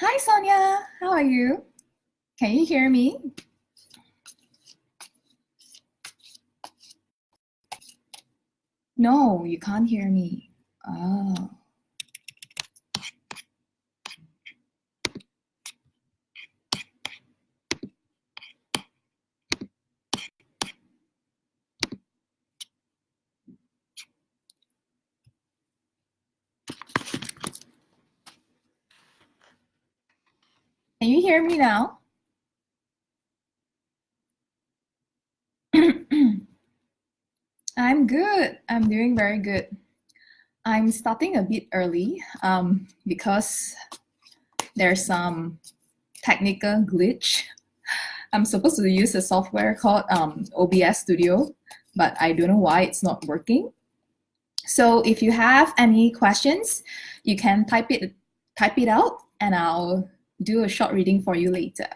Hi, Sonia. How are you? Can you hear me? No, you can't hear me. Oh. Can you hear me now? I'm good. I'm doing very good. I'm starting a bit early because there's some technical glitch. I'm supposed to use a software called OBS Studio, but I don't know why it's not working. So if you have any questions, you can type it out, and I'll do a short reading for you later.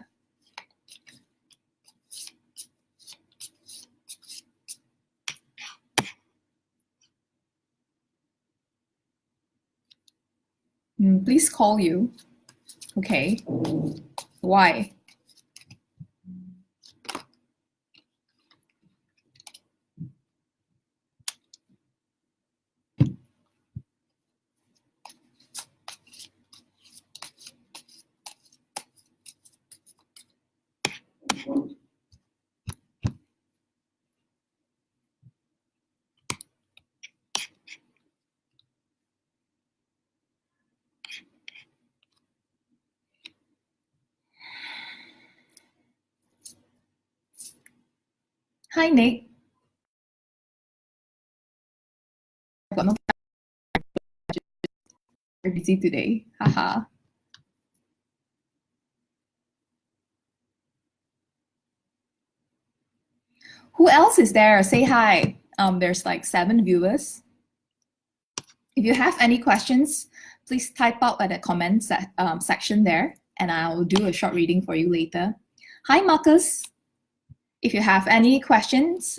Please call you. Okay. Why? Hi, Nick. I've got no You're busy today. Haha. Who else is there? Say hi. There's like 7 viewers. If you have any questions, please type out at the comment section there, and I'll do a short reading for you later. Hi, Marcus. If you have any questions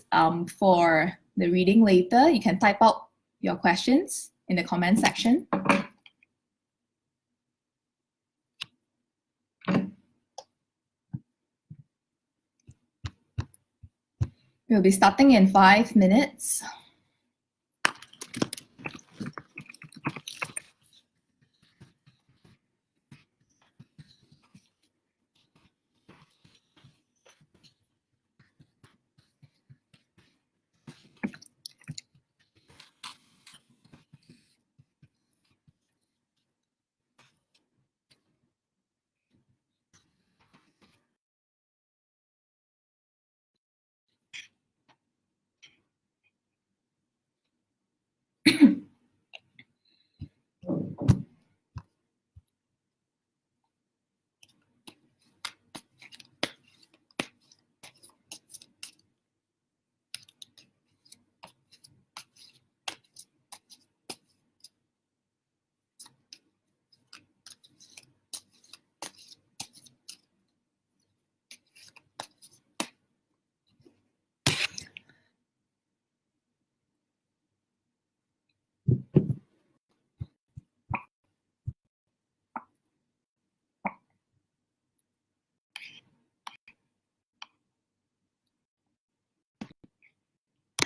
for the reading later, you can type out your questions in the comment section. We'll be starting in 5 minutes.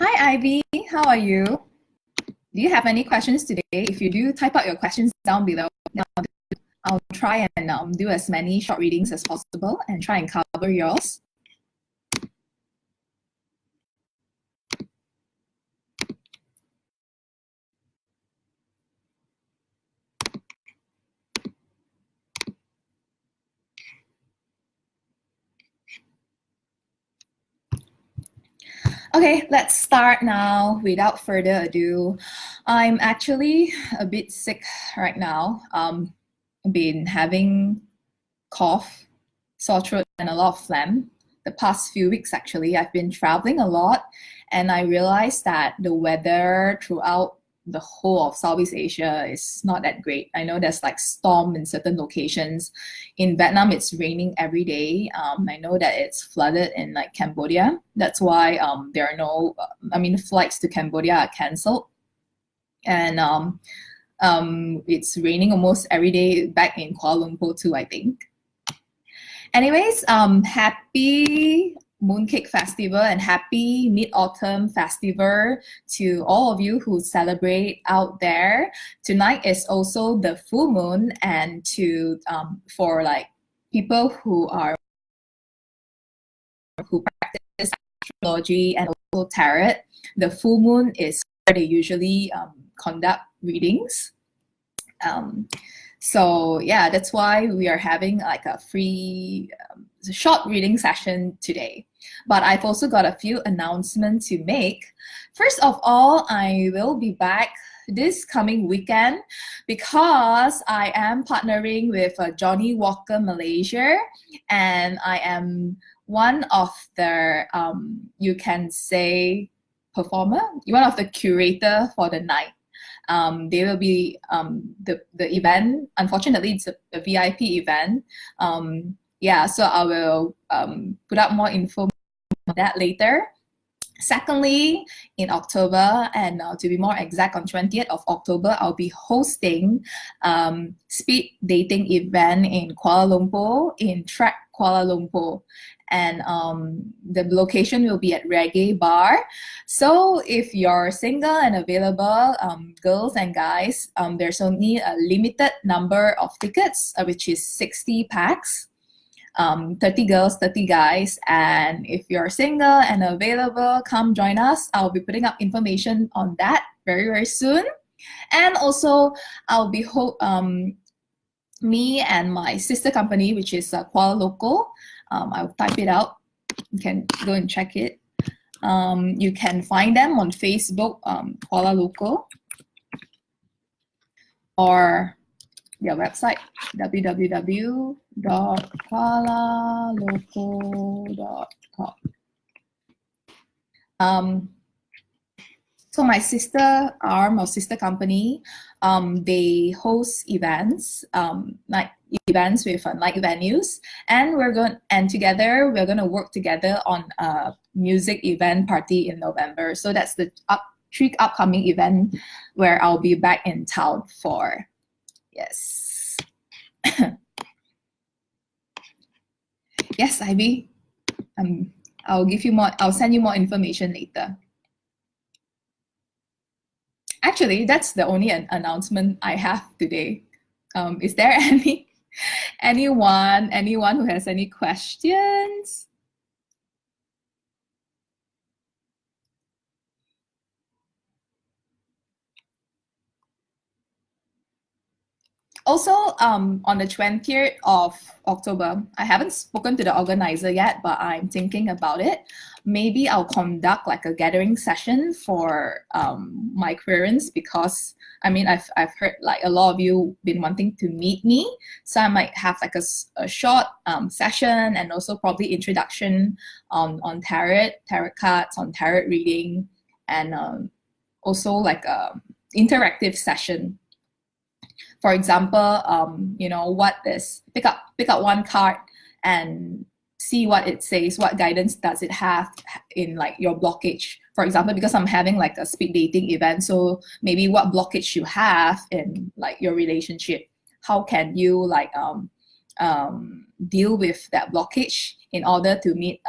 Hi, Ivy. How are you? Do you have any questions today? If you do, type out your questions down below. I'll try and do as many short readings as possible and try and cover yours. Okay, let's start now without further ado. I'm actually a bit sick right now. I've been having cough, sore throat, and a lot of phlegm. The past few weeks, actually, I've been traveling a lot, and I realized that the weather throughout the whole of Southeast Asia is not that great. I know there's like storm in certain locations. In Vietnam, it's raining every day. I know that it's flooded in like Cambodia. That's why there are no, flights to Cambodia are cancelled. And It's raining almost every day back in Kuala Lumpur too, I think. Anyways, happy Mooncake Festival and happy Mid-Autumn Festival to all of you who celebrate out there. Tonight is also the full moon, and for like people who practice astrology and also tarot, the full moon is where they usually conduct readings. So yeah, that's why we are having like a free short reading session today. But I've also got a few announcements to make. First of all, I will be back this coming weekend because I am partnering with Johnny Walker Malaysia, and I am one of the, you can say, performer, one of the curator for the night. They will be the event. Unfortunately, it's a VIP event. Yeah, so I will put up more info on that later. Secondly, in October, and to be more exact, on 20th of October, I'll be hosting speed dating event in Kuala Lumpur, in Track Kuala Lumpur. And the location will be at Reggae Bar. So if you're single and available, girls and guys, there's only a limited number of tickets, which is 60 packs. 30 girls, 30 guys, and if you're single and available, come join us. I'll be putting up information on that very, very soon. And also, I'll be me and my sister company, which is Kuala Local. I'll type it out. You can go and check it. You can find them on Facebook, Kuala Local, or their website, www.kualalocal.com. So my sister arm or sister company, they host events, night events with night venues, and together we're gonna work together on a music event party in November. So that's the three upcoming event where I'll be back in town for. Yes. Yes, Ivy. I'll send you more information later. Actually, that's the only announcement I have today. Is there anyone who has any questions? Also, on the 20th of October, I haven't spoken to the organizer yet, but I'm thinking about it. Maybe I'll conduct like a gathering session for my querents, because I mean, I've heard like a lot of you been wanting to meet me. So I might have like a short session, and also probably introduction on tarot cards, on tarot reading, and also like a interactive session. For example, pick up one card and see what it says, what guidance does it have in like your blockage. For example, because I'm having like a speed dating event, so maybe what blockage you have in like your relationship. How can you like deal with that blockage in order to meet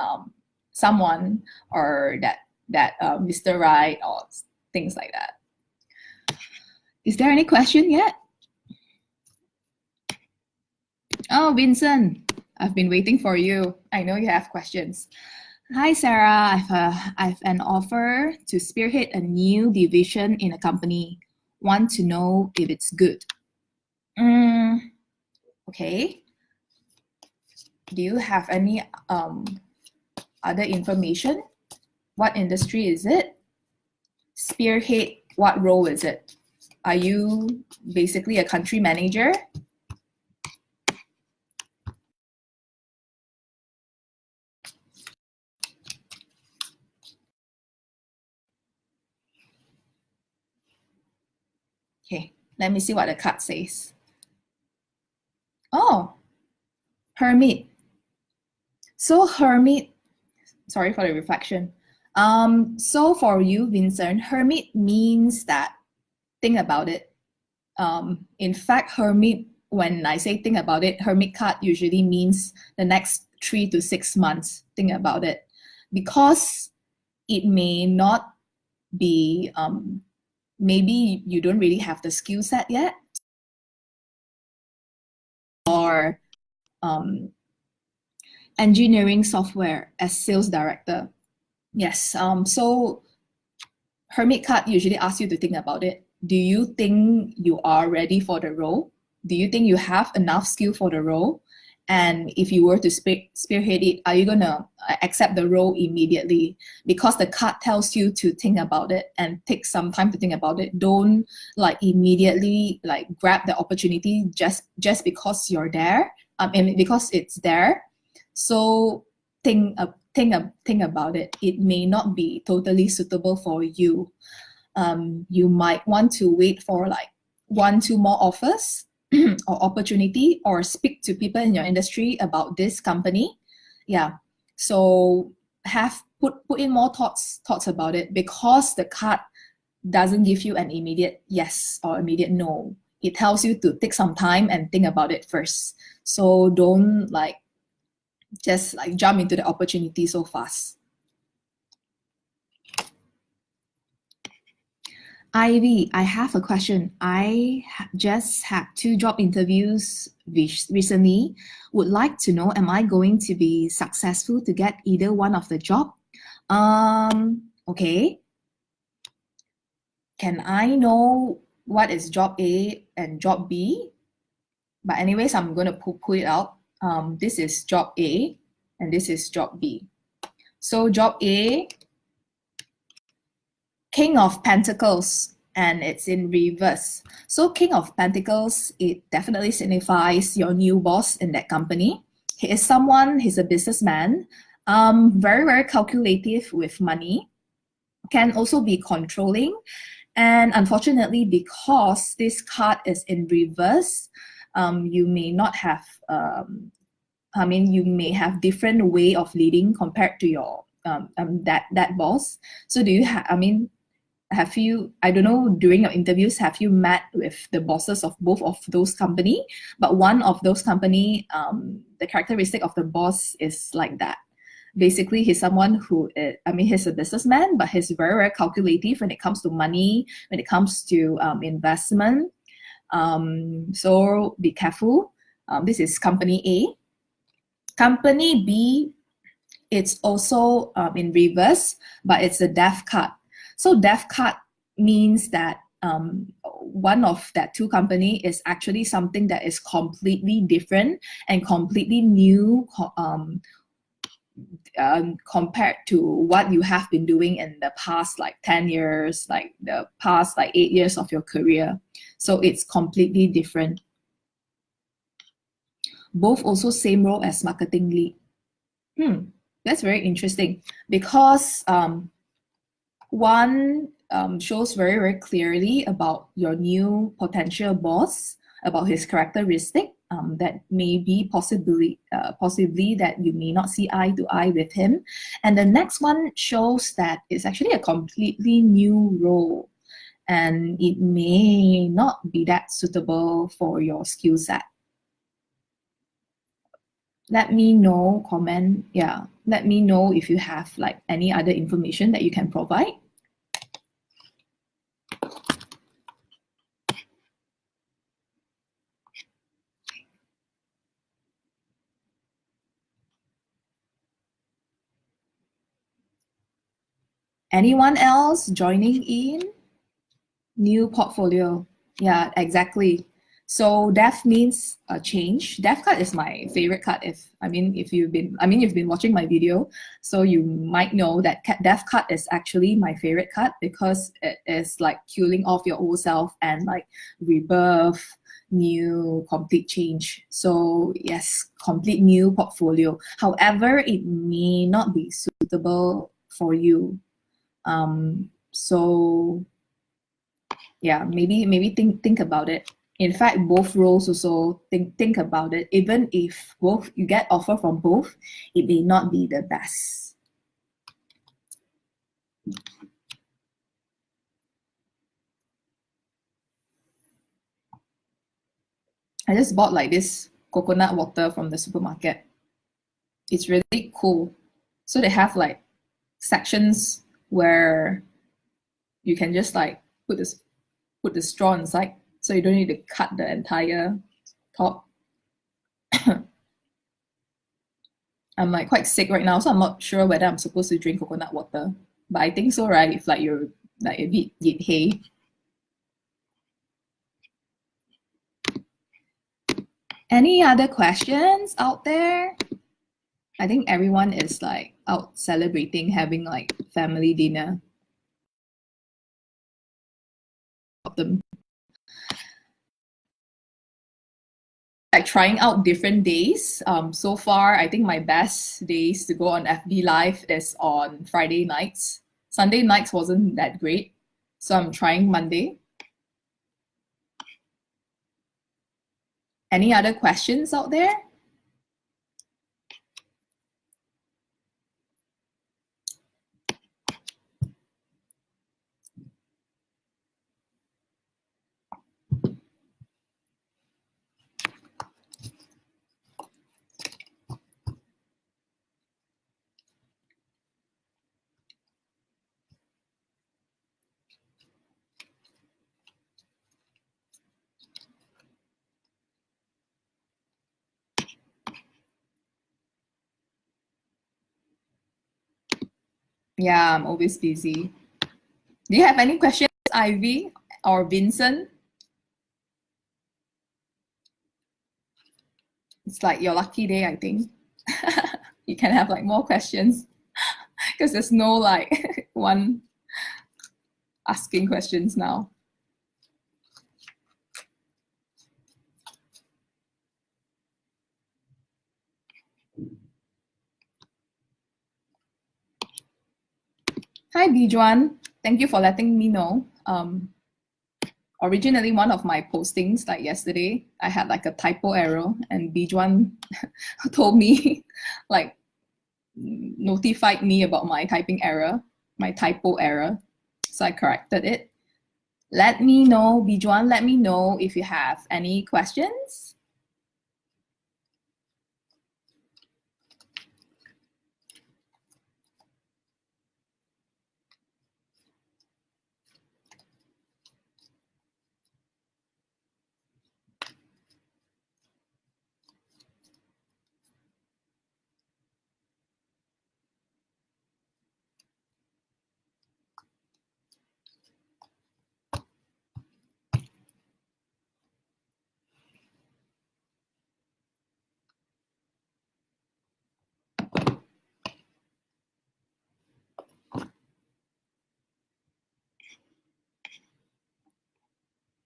someone, or that Mr. Right, or things like that. Is there any question yet? Oh, Vincent, I've been waiting for you. I know you have questions. Hi, Sarah. I've an offer to spearhead a new division in a company. Want to know if it's good. Okay. Do you have any other information? What industry is it? Spearhead, what role is it? Are you basically a country manager? Okay, let me see what the card says. Oh, hermit. So hermit, sorry for the reflection. So for you, Vincent, hermit means that, think about it. In fact, hermit, when I say think about it, hermit card usually means the next 3 to 6 months. Think about it. Because it may not be, maybe you don't really have the skill set yet, or engineering software as sales director. Yes, so hermit card usually asks you to think about it. Do you think you are ready for the role? Do you think you have enough skill for the role? And if you were to spearhead it, are you gonna accept the role immediately? Because the card tells you to think about it and take some time to think about it. Don't like immediately like grab the opportunity just because you're there. And because it's there. So think about it. It may not be totally suitable for you. You might want to wait for like 1-2 more offers or opportunity, or speak to people in your industry about this company. Yeah. So have put in more thoughts about it, because the card doesn't give you an immediate yes or immediate no. It tells you to take some time and think about it first. So don't like just like jump into the opportunity so fast. Ivy, I have a question. I just had 2 job interviews recently. Would like to know, am I going to be successful to get either one of the job? Okay. Can I know what is job A and job B? But anyways, I'm going to pull it out. This is job A and this is job B. So job A, King of Pentacles, and it's in reverse. So King of Pentacles, it definitely signifies your new boss in that company. He's a businessman, very, very calculative with money, can also be controlling. And unfortunately, because this card is in reverse, you may not have, you may have different way of leading compared to your that boss. So do you have, have you, I don't know, during your interviews, have you met with the bosses of both of those company? But one of those company, the characteristic of the boss is like that. Basically, he's someone who, he's a businessman, but he's very, very calculative when it comes to money, when it comes to investment. So be careful. This is company A. Company B, it's also in reverse, but it's a death card. So death card means that one of that 2 company is actually something that is completely different and completely new compared to what you have been doing in the past like 10 years, like the past like 8 years of your career. So it's completely different. Both also same role as marketing lead. That's very interesting, because one shows very, very clearly about your new potential boss, about his characteristic, that may be possibly that you may not see eye to eye with him. And the next one shows that it's actually a completely new role, and it may not be that suitable for your skill set. Let me know, comment. Yeah, let me know if you have like any other information that you can provide. Anyone else joining in? New portfolio. Yeah, exactly. So death means a change. Death card is my favorite card. If you've been watching my video, so you might know that death card is actually my favorite card, because it is like killing off your old self and like rebirth, new, complete change. So yes, complete new portfolio. However, it may not be suitable for you. So yeah, maybe think about it. In fact, both roles also think about it. Even if both you get offer from both, it may not be the best. I just bought like this coconut water from the supermarket. It's really cool. So they have like sections where you can just like put the straw inside, so you don't need to cut the entire top. I'm like quite sick right now, so I'm not sure whether I'm supposed to drink coconut water. But I think so, right? If like you're like a bit yit hey. Any other questions out there? I think everyone is like out celebrating, having like family dinner. Them. Like trying out different days. So far, I think my best days to go on FB Live is on Friday nights. Sunday nights wasn't that great, so I'm trying Monday. Any other questions out there? Yeah, I'm always busy. Do you have any questions, Ivy or Vincent? It's like your lucky day, I think. You can have like more questions because there's no like one asking questions now. Hi, Bijuan. Thank you for letting me know. Originally, one of my postings, like yesterday, I had like a typo error, and Bijuan told me, like, notified me about my typing error, my typo error. So I corrected it. Let me know, Bijuan, let me know if you have any questions.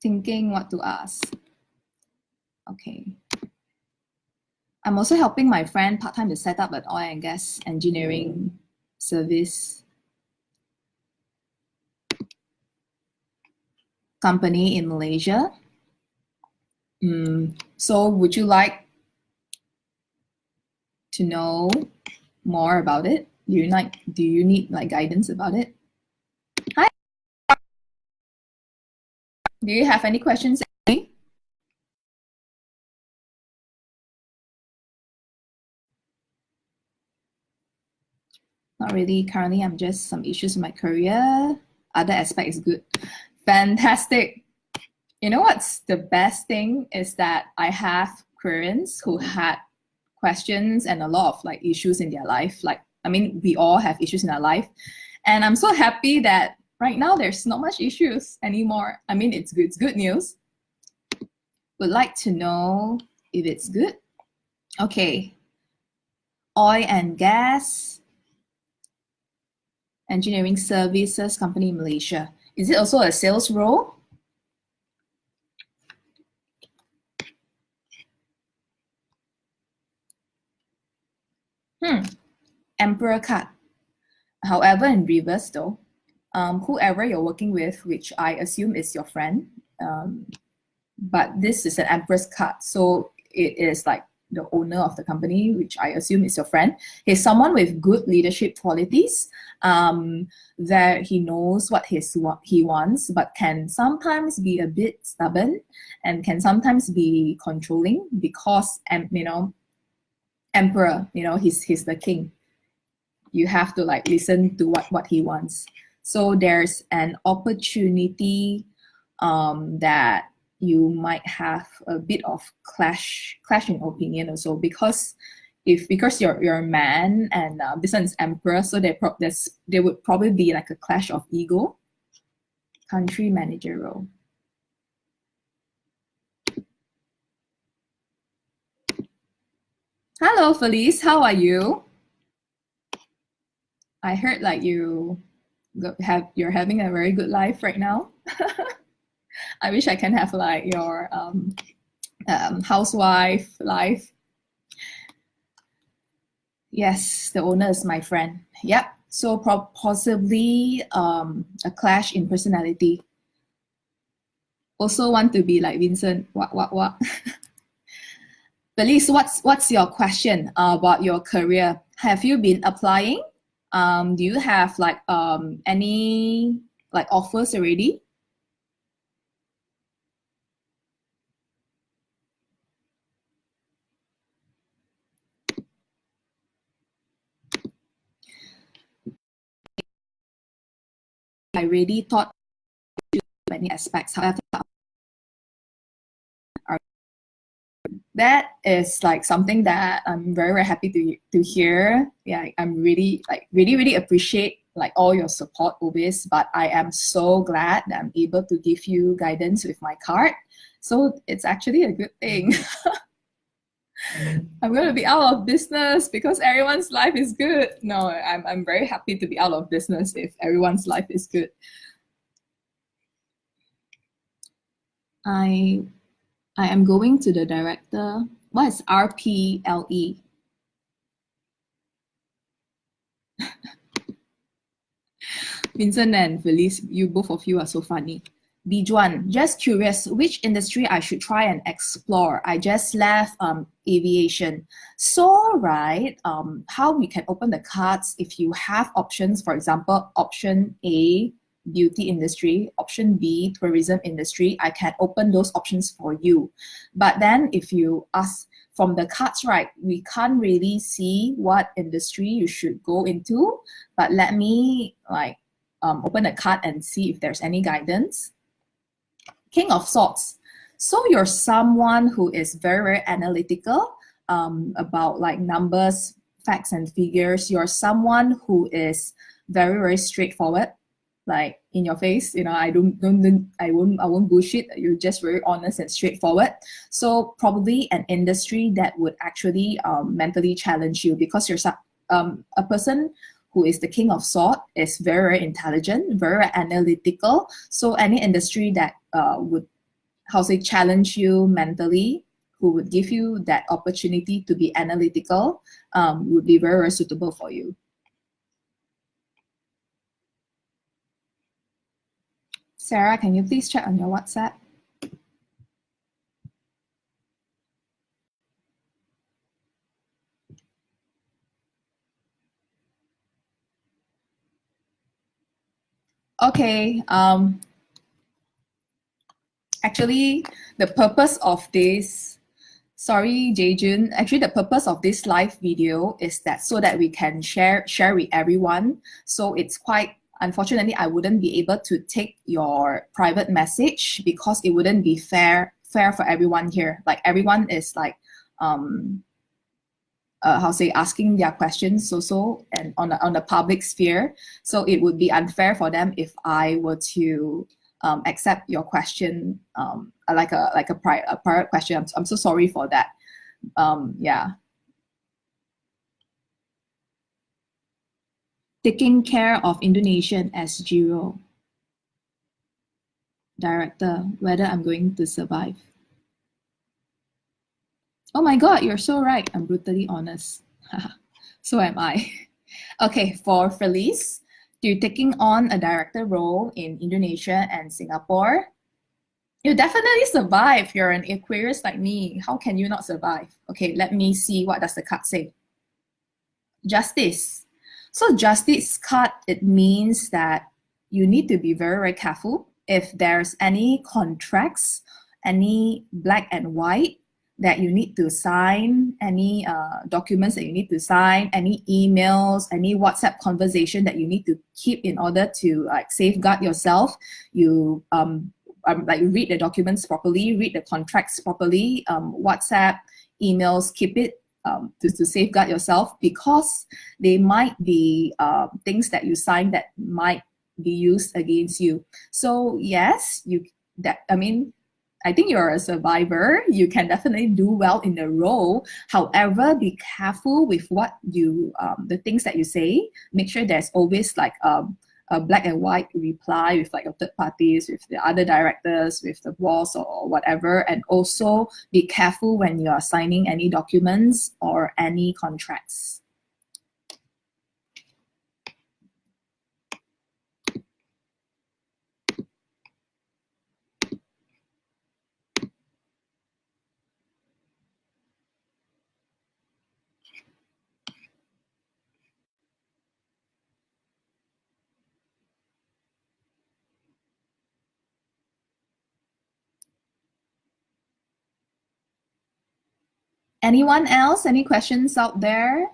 Thinking what to ask. Okay. I'm also helping my friend part-time to set up an oil and gas engineering service company in Malaysia. So would you like to know more about it? Do you need like guidance about it? Hi. Do you have any questions? Not really. Currently, I'm just some issues in my career. Other aspect is good. Fantastic. You know what's the best thing is that I have Koreans who had questions and a lot of like issues in their life. Like, I mean, we all have issues in our life. And I'm so happy that right now there's not much issues anymore. I mean, it's good. It's good news. Would like to know if it's good. Okay. Oil and gas engineering services company in Malaysia. Is it also a sales role? Emperor card. However, in reverse though, whoever you're working with, which I assume is your friend, but this is an Empress card, so it is like the owner of the company, which I assume is your friend. He's someone with good leadership qualities, that he knows what he wants, but can sometimes be a bit stubborn and can sometimes be controlling because, emperor, he's the king. You have to like listen to what he wants. So there's an opportunity that you might have a bit of clashing opinion also, because you're a man and this one is emperor, so there would probably be like a clash of ego. Country manager role. Hello, Felice. How are you? I heard like you're having a very good life right now. I wish I can have like your housewife life. Yes, the owner is my friend. Yep. So possibly a clash in personality. Also want to be like Vincent. What? Felice, what's your question about your career? Have you been applying? Do you have like any like offers already? I really thought many aspects. However, that is like something that I'm very, very happy to hear. Yeah, I'm really appreciate like all your support always, but I am so glad that I'm able to give you guidance with my card. So it's actually a good thing. I'm going to be out of business because everyone's life is good. No, I'm very happy to be out of business if everyone's life is good. I am going to the director. What is RPLE? Vincent and Felice, both of you are so funny. Bijuan, just curious, which industry I should try and explore? I just left aviation. So, right, how we can open the cards if you have options, for example, option A, beauty industry, option B, tourism industry, I can open those options for you. But then if you ask from the cards, right, we can't really see what industry you should go into, but let me like open a card and see if there's any guidance. King of Swords. So you're someone who is very, very analytical about like numbers, facts, and figures. You're someone who is very, very straightforward, like in your face. I won't bullshit. You're just very honest and straightforward. So probably an industry that would actually mentally challenge you, because you're a person who is the King of Swords is very, very intelligent, very analytical. So any industry that would, challenge you mentally, who would give you that opportunity to be analytical, would be very, very suitable for you. Sarah, can you please check on your WhatsApp? Okay. Actually, the purpose of this, sorry, Jaejun. Actually, the purpose of this live video is that so that we can share with everyone. So it's quite, unfortunately, I wouldn't be able to take your private message because it wouldn't be fair for everyone here. Like everyone is like, asking their questions and on the public sphere. So it would be unfair for them if I were to accept your question like a private question. I'm so sorry for that. Yeah. Taking care of Indonesian as Jiro. Director, whether I'm going to survive. Oh my God, you're so right. I'm brutally honest. So am I. Okay, for Felice, you're taking on a director role in Indonesia and Singapore. You definitely survive. You're an Aquarius like me. How can you not survive? Okay, let me see what does the card say. Justice. So justice card, it means that you need to be very, very careful if there's any contracts, any black and white that you need to sign, any documents that you need to sign, any emails, any WhatsApp conversation that you need to keep in order to like safeguard yourself. You like read the documents properly, read the contracts properly, WhatsApp, emails, keep it to safeguard yourself, because they might be things that you sign that might be used against you. So yes, I think you're a survivor. You can definitely do well in the role. However, be careful with what the things that you say. Make sure there's always like a black and white reply with like your third parties, with the other directors, with the boss or whatever. And also be careful when you are signing any documents or any contracts. Anyone else? Any questions out there?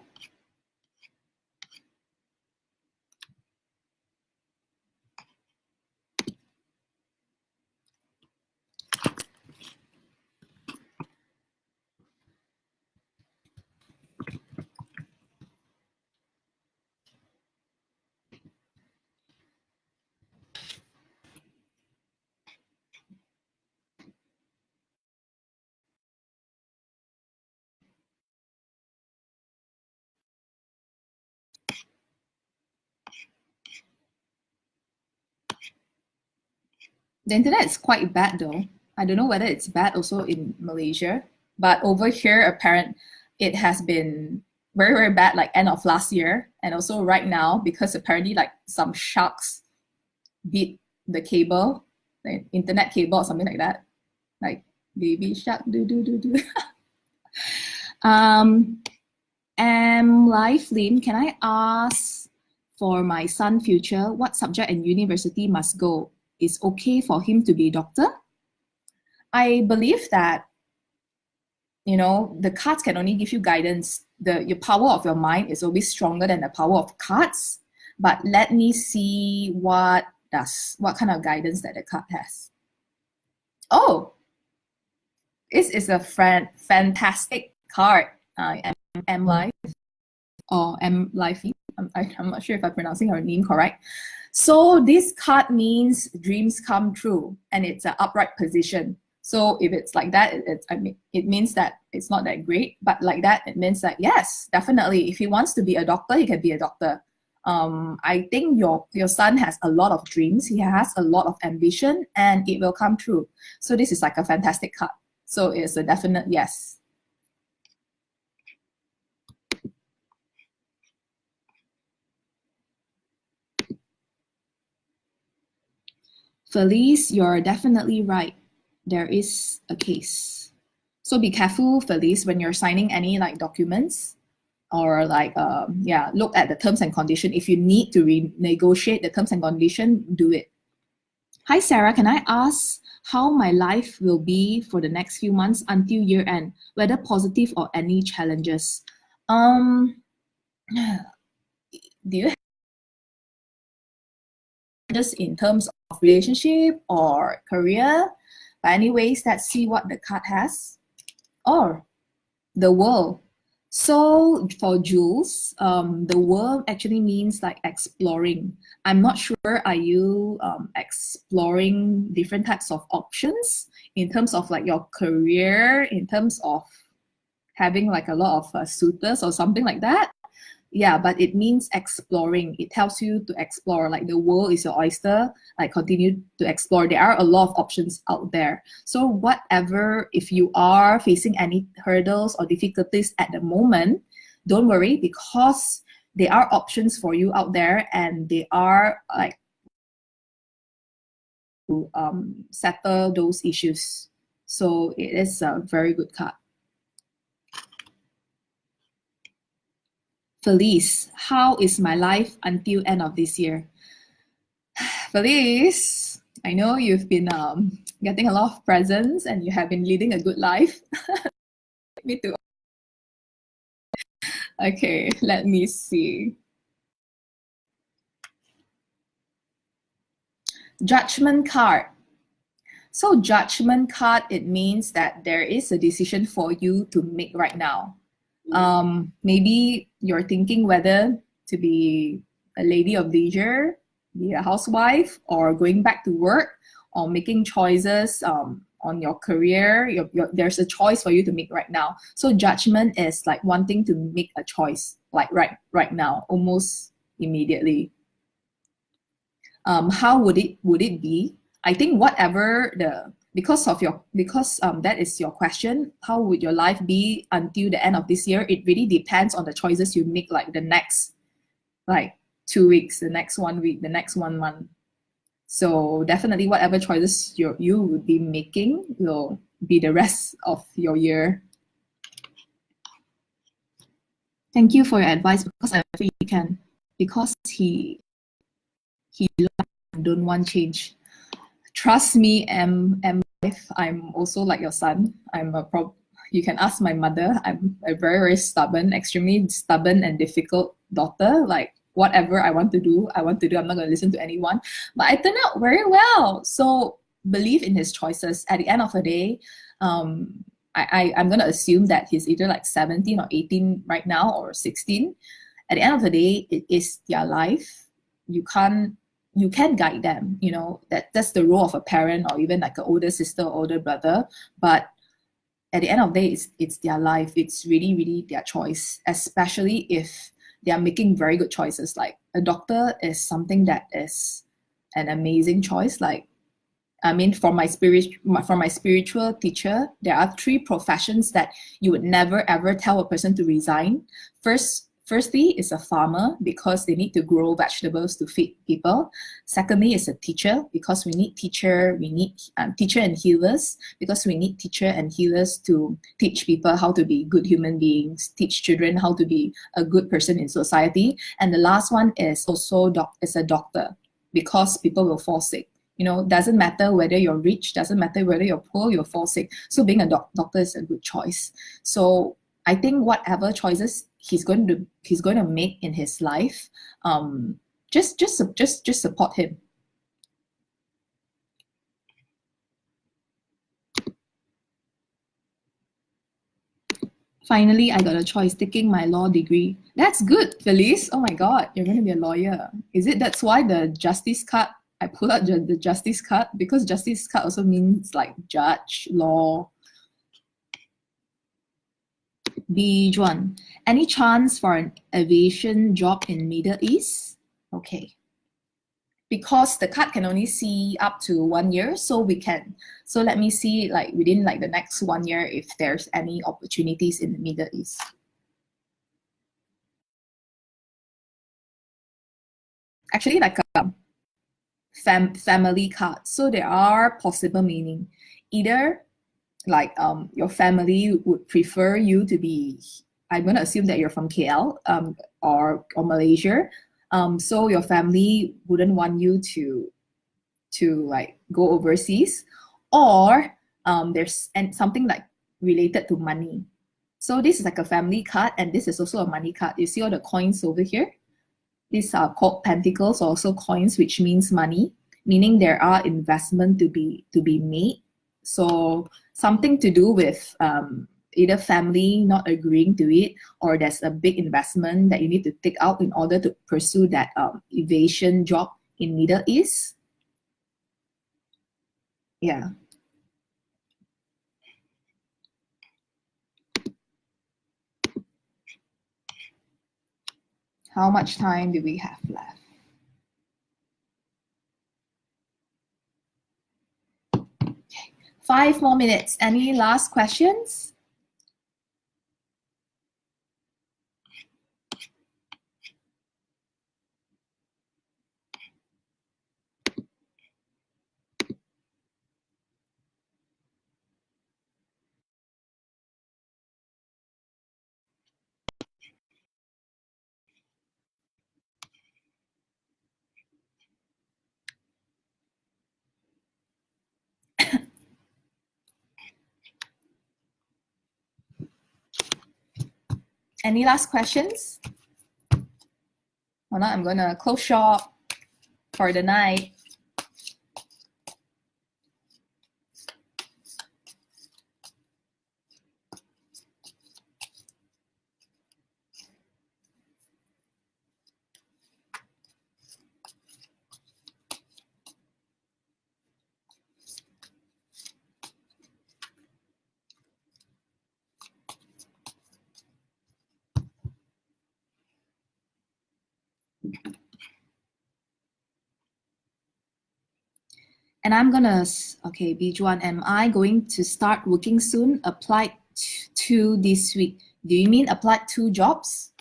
The internet is quite bad though. I don't know whether it's bad also in Malaysia, but over here, apparent it has been very, very bad like end of last year, and also right now, because apparently like some sharks beat the cable, the internet cable or something like that, like baby shark do do do do. Lifeline, can I ask for my son future, what subject and university must go? Is okay for him to be a doctor? I believe that, you know, the cards can only give you guidance. Your power of your mind is always stronger than the power of cards. But let me see what kind of guidance that the card has. Oh, this is a fantastic card. M Life or M Life. I'm not sure if I'm pronouncing her name correct. So this card means dreams come true, and it's an upright position. So if it's like that, it means that it's not that great. But like that, it means that yes, definitely, if he wants to be a doctor, he can be a doctor. I think your son has a lot of dreams. He has a lot of ambition, and it will come true. So this is like a fantastic card. So it's a definite yes. Felice, you're definitely right. There is a case. So be careful, Felice, when you're signing any like documents, or like look at the terms and condition. If you need to renegotiate the terms and condition, do it. Hi Sarah, can I ask how my life will be for the next few months until year end, whether positive or any challenges? Um, do you have just in terms of relationship or career? But anyways, let's see what the card has. Or the world. So for Jules, the world actually means like exploring. I'm not sure, are you exploring different types of options in terms of like your career, in terms of having like a lot of suitors or something like that? Yeah, but it means exploring. It helps you to explore, like the world is your oyster, like continue to explore. There are a lot of options out there. So whatever, if you are facing any hurdles or difficulties at the moment, don't worry, because there are options for you out there, and they are like settle those issues. So it is a very good card. Felice, how is my life until end of this year? Felice, I know you've been getting a lot of presents and you have been leading a good life. Me too. Okay, let me see. Judgment card. So judgment card, it means that there is a decision for you to make right now. Maybe you're thinking whether to be a lady of leisure, be a housewife, or going back to work, or making choices on your career. There's a choice for you to make right now. So judgment is like wanting to make a choice, like right now, almost immediately. How would it be? I think whatever because that is your question, how would your life be until the end of this year? It really depends on the choices you make, like the next 2 weeks, the next 1 week, the next 1 month. So definitely whatever choices you would be making will be the rest of your year. Thank you for your advice, because I feel you can, because he don't want change. Trust me, life, I'm also like your son. You can ask my mother. I'm a very, very stubborn, extremely stubborn and difficult daughter. Like whatever I want to do. I'm not going to listen to anyone. But I turned out very well. So believe in his choices. At the end of the day, I'm going to assume that he's either like 17 or 18 right now, or 16. At the end of the day, it is their life. You can guide them, that's the role of a parent, or even like an older sister or older brother. But at the end of the day, it's their life. It's really, really their choice, especially if they are making very good choices. Like a doctor is something that is an amazing choice. Like, I mean, for my spiritual teacher, there are 3 professions that you would never ever tell a person to resign. Firstly, is a farmer, because they need to grow vegetables to feed people. Secondly, is a teacher, because we need teacher and healers, because we need teacher and healers to teach people how to be good human beings, teach children how to be a good person in society. And the last one is also is a doctor, because people will fall sick. Doesn't matter whether you're rich, doesn't matter whether you're poor, you'll fall sick. So being a doctor is a good choice. So I think whatever choices he's going to make in his life, just support him. Finally, I got a choice, taking my law degree. That's good, Felice. Oh my God, you're going to be a lawyer. That's why the justice card, I pulled out the justice card, because justice card also means like judge, law. Bijuan, any chance for an aviation job in Middle East? Okay. Because the card can only see up to 1 year, so let me see, like within like the next 1 year, if there's any opportunities in the Middle East. Actually, like a family card. So there are possible meaning. Either like your family would prefer you to be, I'm going to assume that you're from KL or Malaysia. So your family wouldn't want you to like go overseas, or there's something like related to money. So this is like a family card, and this is also a money card. You see all the coins over here? These are called pentacles, also coins, which means money, meaning there are investment to be made. So something to do with either family not agreeing to it, or there's a big investment that you need to take out in order to pursue that aviation job in Middle East. Yeah. How much time do we have left? Okay. 5 more minutes. Any last questions? Any last questions? Or not, I'm gonna close shop for the night. And I'm gonna, okay, Bijuan, am I going to start working soon? Applied to this week. Do you mean applied to jobs?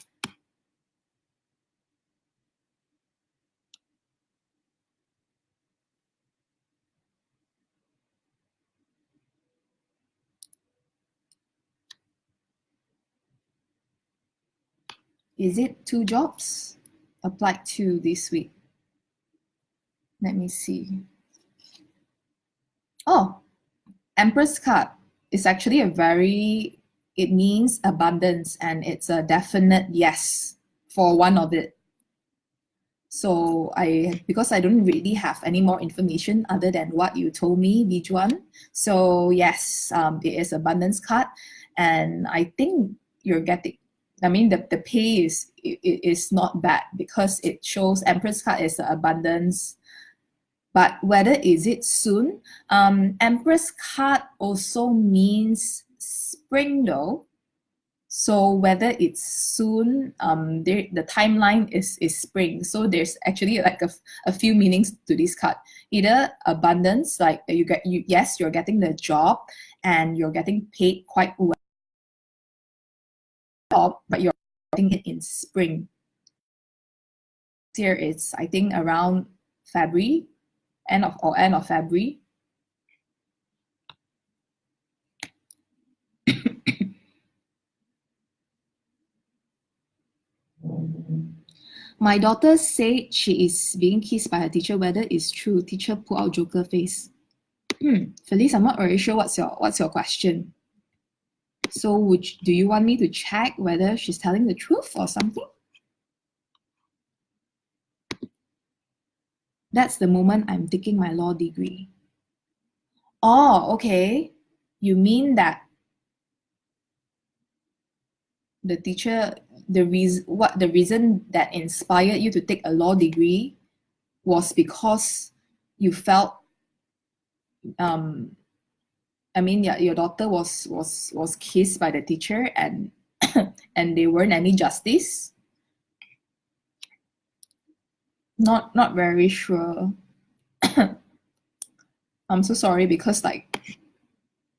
Is it 2 jobs? Applied to this week. Let me see. Oh, Empress card is actually it means abundance, and it's a definite yes for one of it. So because I don't really have any more information other than what you told me, Bijuan. So yes, it is abundance card, and I think you're getting. I mean, the pay is not bad because it shows Empress card is abundance. But whether is it soon? Empress card also means spring though. So whether it's soon, the timeline is spring. So there's actually like a few meanings to this card. Either abundance, like yes, you're getting the job and you're getting paid quite well, but you're getting it in spring. Here it's I think around February, end of February. My daughter said she is being kissed by her teacher. Whether it's true, teacher pull out joker face. Felice, I'm not very sure what's your question. So do you want me to check whether she's telling the truth or something? That's the moment I'm taking my law degree. Oh, okay. You mean that the teacher, the reason that inspired you to take a law degree was because you felt I mean, yeah, your daughter was kissed by the teacher, and and there weren't any justice. Not very sure. I'm so sorry because like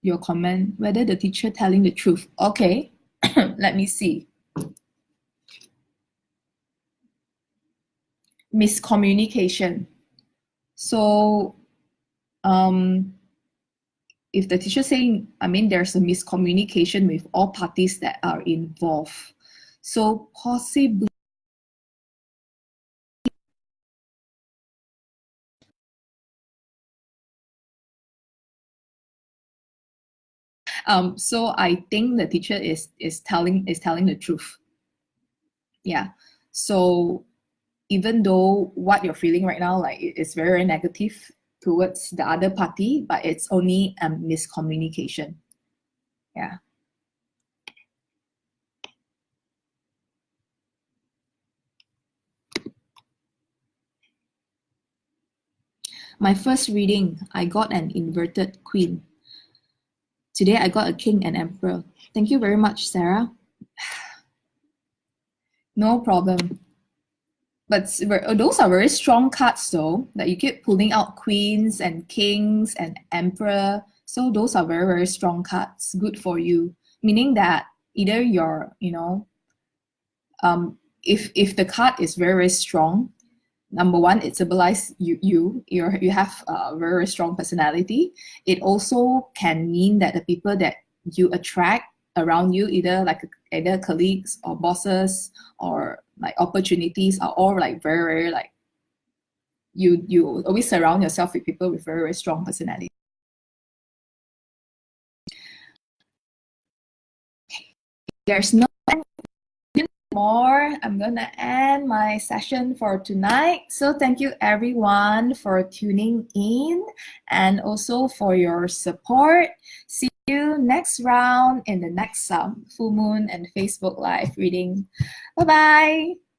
your comment, whether the teacher telling the truth. Okay, let me see. Miscommunication. So, if the teacher saying, I mean, there's a miscommunication with all parties that are involved. So possibly. So I think the teacher is telling the truth. Yeah. So even though what you're feeling right now, like it's very, very negative towards the other party, but it's only a miscommunication. Yeah. My first reading, I got an inverted queen. Today I got a king and emperor. Thank you very much, Sarah. No problem. But those are very strong cards though, that you keep pulling out queens and kings and emperor. So those are very, very strong cards. Good for you. Meaning that either you're, if the card is very, very strong, number one, it symbolizes you have a very, very strong personality. It also can mean that the people that you attract around you, either colleagues or bosses or like opportunities, are all like very, very like you always surround yourself with people with very, very strong personality. There's no more, I'm gonna end my session for tonight. So thank you everyone for tuning in and also for your support. See you next round in the next full moon and Facebook live reading. Bye bye.